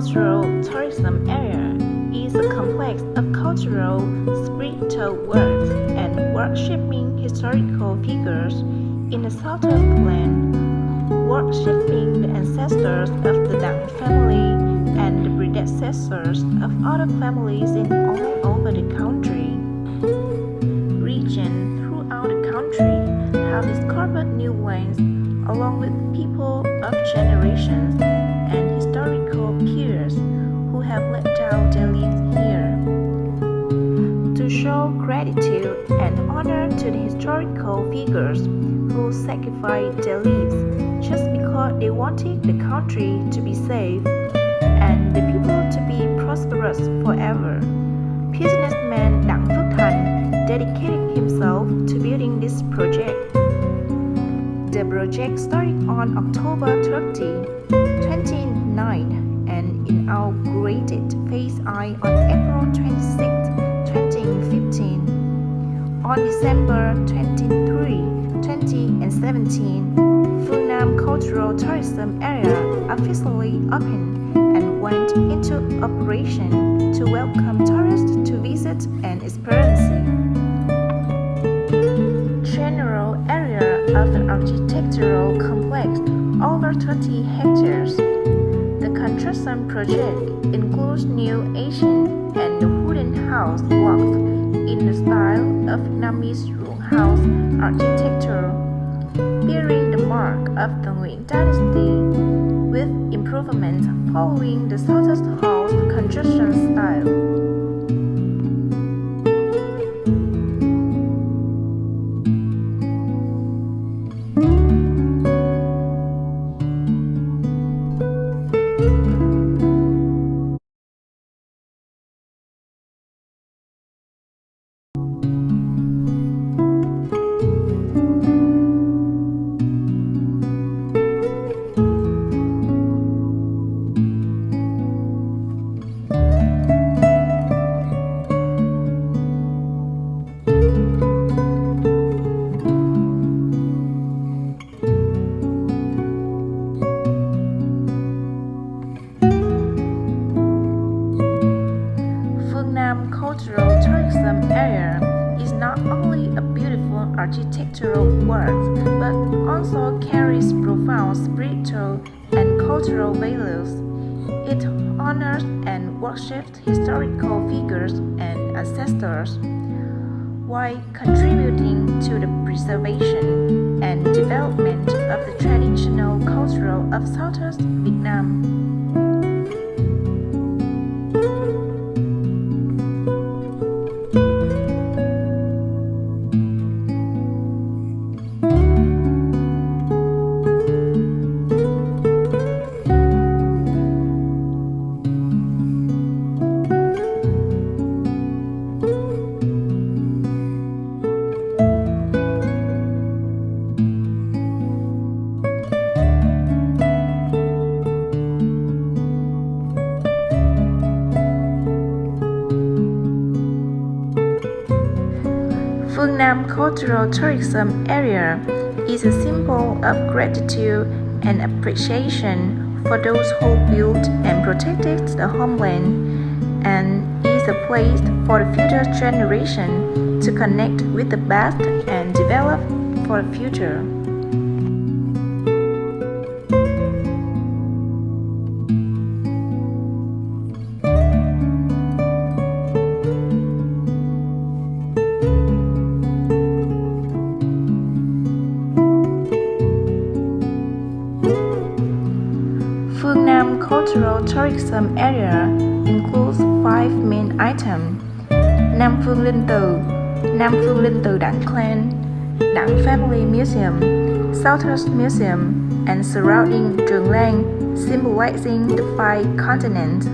cultural tourism area is a complex of cultural, spiritual works and worshipping historical figures in the south of the land, worshipping the ancestors of the Dang family and the predecessors of other families in all over the country. Regions throughout the country have discovered new lands along with people of generations and historical peers who have laid down their lives here. To show gratitude and honor to the historical figures who sacrificed their lives just because they wanted the country to be safe and the people to be prosperous forever, businessman Đặng Phước Thành dedicated himself to building this project. The project started on October 30, 2009 and inaugurated phase I on April 26, 2015. On December 23, 2017, Phương Nam Cultural Tourism Area officially opened and went into operation to welcome tourists to visit and experience it. General area of the architectural complex over 30 hectares. The construction project includes new Asian and wooden house blocks in the style of Vietnamese ruộng house architecture, bearing the mark of the Nguyen dynasty, with improvements following the Southern house construction style. Cultural tourism area is not only a beautiful architectural work but also carries profound spiritual and cultural values. It honors and worships historical figures and ancestors while contributing to the preservation and development of the traditional culture of Southern Vietnam. Phương Nam Cultural Tourism Area is a symbol of gratitude and appreciation for those who built and protected the homeland, and is a place for the future generation to connect with the past and develop for the future. Phương Nam Cultural Tourism Area includes 5 main items: Nam Phương Linh Từ Đặng Clan, Đặng Family Museum, Southern Museum, and surrounding Trường Lan, symbolizing the 5 continents.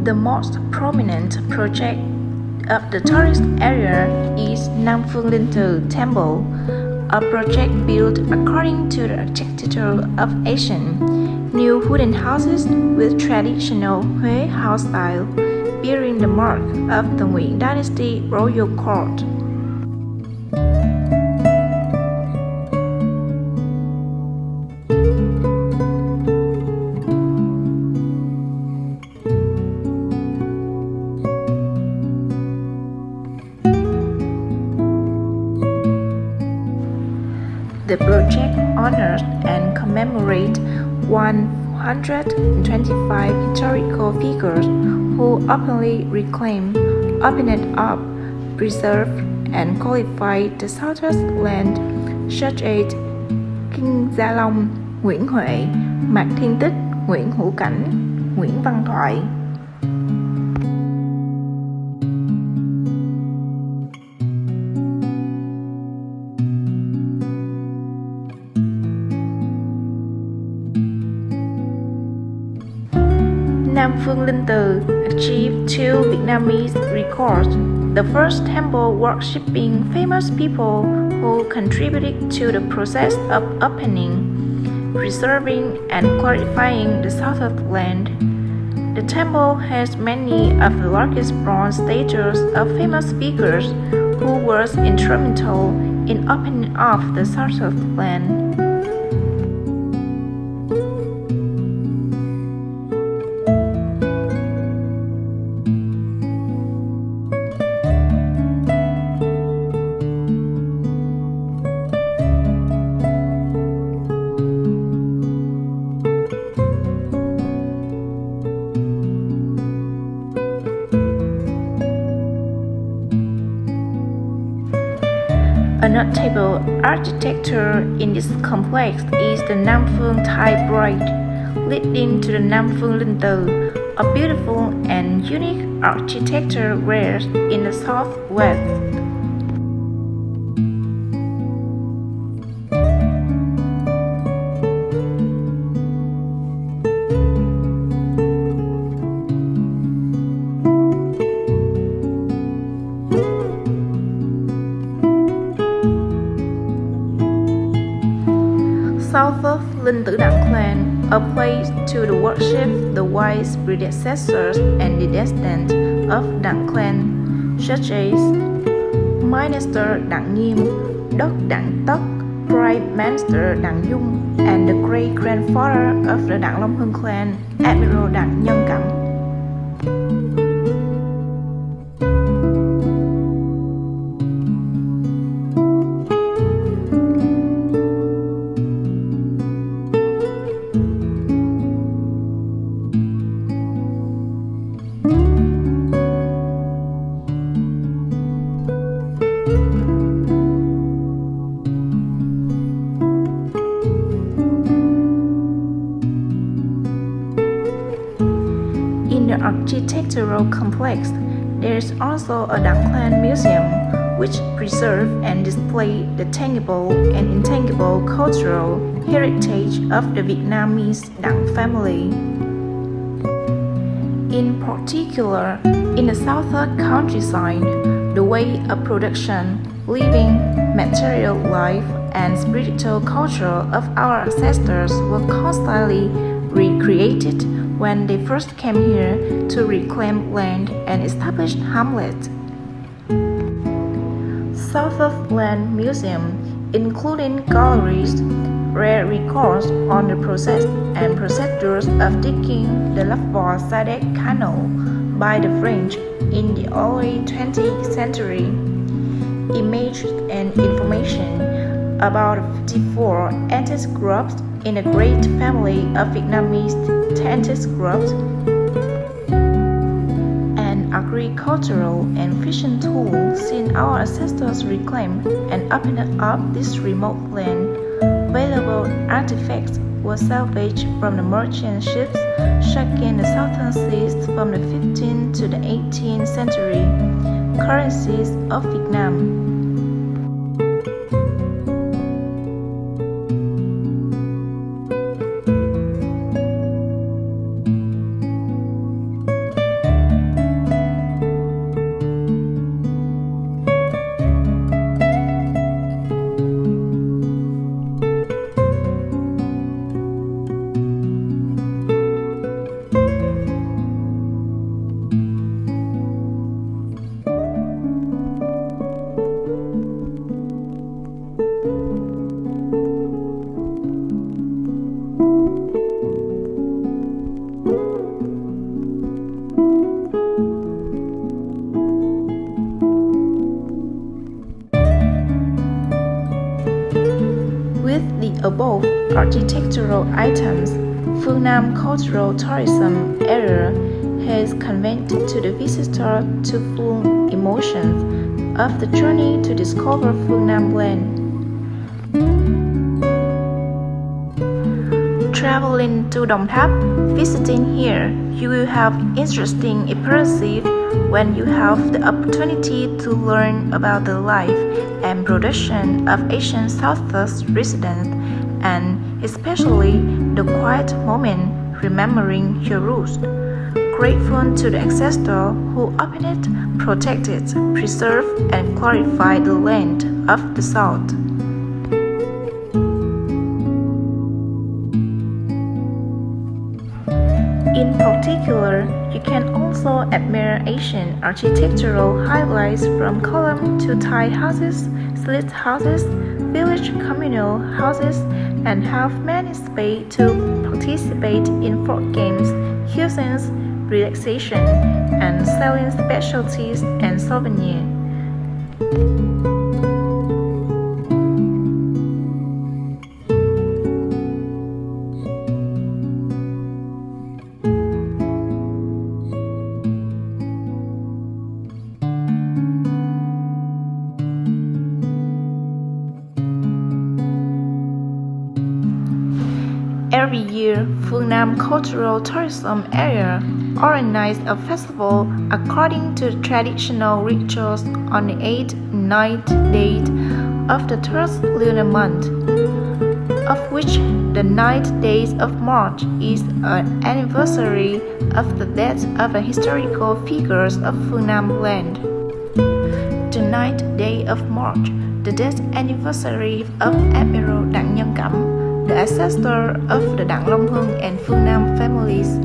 The most prominent project of the tourist area is Nam Phương Linh Từ Temple, a project built according to the architecture of Asian. New wooden houses with traditional Huế house style, bearing the mark of the Nguyễn Dynasty royal court. The project honors and commemorates 125 historical figures who openly reclaim, opened up, preserved, and qualified the Southwest land, such as Kinh Gia Long, Nguyễn Huệ, Mạc Thiên Tích, Nguyễn Hữu Cảnh, Nguyễn Văn Thoại. Nam Phương Linh Từ achieved 2 Vietnamese records. The first temple worshipping famous people who contributed to the process of opening, preserving, and clarifying the Southwest land. The temple has many of the largest bronze statues of famous figures who were instrumental in opening up the Southwest land. A notable architecture in this complex is the Nam Phương Thai Bridge, leading to the Nam Phương Linh Từ, a beautiful and unique architecture rare in the Southwest. Southwest Linh Tử Đặng clan, a place to the worship the wise predecessors and the descendants of Đặng clan, such as Minister Đặng Nghiêm, Đốc Đặng Tất, Prime Minister Đặng Dung, and the great-grandfather of the Đặng Long Hưng clan, Admiral Đặng Nhân Cẩm. In the architectural complex, there is also a Đặng Clan Museum, which preserves and displays the tangible and intangible cultural heritage of the Vietnamese Đặng family. In particular, in the southern countryside, the way of production, living, material life, and spiritual culture of our ancestors were constantly recreated when they first came here to reclaim land and establish hamlets. Southwest Land Museum, including galleries, rare records on the process and procedures of digging the Lafayette Canal by the French in the early 20th century, images and information about 54 ethnic groups in the great family of Vietnamese ethnic groups, and agricultural and fishing tools since our ancestors reclaimed and opened up this remote land. Valuable artifacts were salvaged from the merchant ships striking the southern seas from the 15th to the 18th century. Currencies of Vietnam. above architectural items, Phương Nam Cultural Tourism Area has conveyed to the visitor two full emotions of the journey to discover Phương Nam land. Traveling to Đồng Tháp, visiting here, you will have interesting experiences when you have the opportunity to learn about the life and production of Asian Southwest residents, and especially the quiet moment remembering your roots. Grateful to the ancestors who opened, protected, preserved, and glorified the land of the South. In particular, you can also admire Asian architectural highlights from column to Thai houses, slit houses, village communal houses, and have many space to participate in folk games, cuisines, relaxation, and selling specialties and souvenirs. Every year, Phương Nam Cultural Tourism Area organizes a festival according to the traditional rituals on the 8th and 9th day of the third lunar month, of which the 9th day of March is an anniversary of the death of the historical figures of Phương Nam land. The 9th day of March, the death anniversary of Admiral Đặng Nhân Cẩm, the ancestor of the Đặng Long Hưng and Phương Nam families.